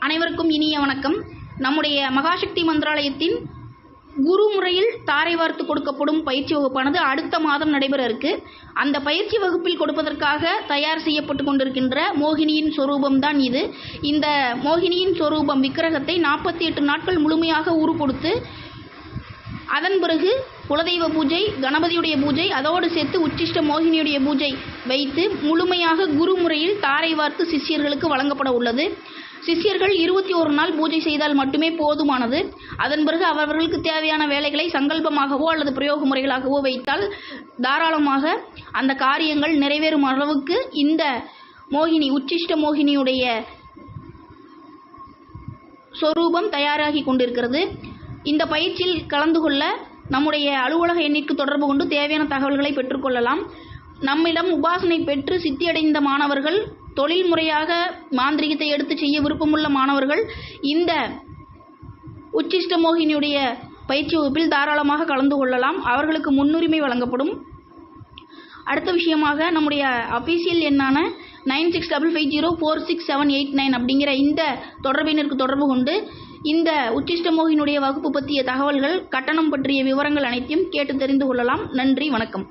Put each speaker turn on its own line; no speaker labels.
அனைவருக்கும் இனிய வணக்கம். நம்முடைய மகாசக்தி மந்திராலயத்தின் குரு முறையில் தாரை வார்த்து கொடுக்கப்படும் பயிற்சி வகுப்பானது அடுத்த மாதம் நடைபெற இருக்கு. அந்த பயிற்சி வகுப்பில் கொடுப்பதற்காக தயார் செய்யப்பட்டு கொண்டிருக்கின்ற மோகினியின் சொரூபம் தான் இது. இந்த மோகினியின் சொரூபம் விக்கிரகத்தை 48 நாட்கள் முழுமையாக உரு கொடுத்து அதன் பிறகு குலதெய்வ பூஜை, கணபதியுடைய பூஜை, அதோடு சேர்த்து உச்சிஷ்ட மோகினியுடைய பூஜை வைத்து முழுமையாக குரு முறையில் தாரை வார்த்து சிஷ்யர்களுக்கு வழங்கப்பட உள்ளது. சிஷ்யர்கள் 21 நாள் பூஜை செய்தால் மட்டுமே போதுமானது. அதன் பிறகு அவர்களுக்கு தேவையான வேலைகளை சங்கல்பமாகவோ அல்லது பிரயோக முறைகளாகவோ வைத்தால் தாராளமாக அந்த காரியங்கள் நிறைவேறும் அளவுக்கு இந்த மோகினி, உச்சிஷ்ட மோகினியுடைய சொரூபம் தயாராகி கொண்டிருக்கிறது. இந்த பயிற்சியில் கலந்து கொள்ள நம்முடைய அலுவலக எண்ணிற்கு தொடர்பு கொண்டு தேவையான தகவல்களை பெற்றுக்கொள்ளலாம். நம்மிடம் உபாசனை பெற்று சித்தியடைந்த மாணவர்கள், தொழில் முறையாக மாந்திரிகத்தை எடுத்து செய்ய விருப்பமுள்ள மாணவர்கள் இந்த உச்சிஷ்ட மோகினியுடைய பயிற்சி வகுப்பில் தாராளமாக கலந்து கொள்ளலாம். அவர்களுக்கு முன்னுரிமை வழங்கப்படும். அடுத்த விஷயமாக நம்முடைய அஃபீஷியல் எண்ணான 9655046789 அப்படிங்கிற இந்த தொடர்பினருக்கு தொடர்பு கொண்டு இந்த உச்சிஷ்ட மோகினியுடைய வகுப்பு பற்றிய தகவல்கள், கட்டணம் பற்றிய விவரங்கள் அனைத்தையும் கேட்டு தெரிந்து கொள்ளலாம். நன்றி, வணக்கம்.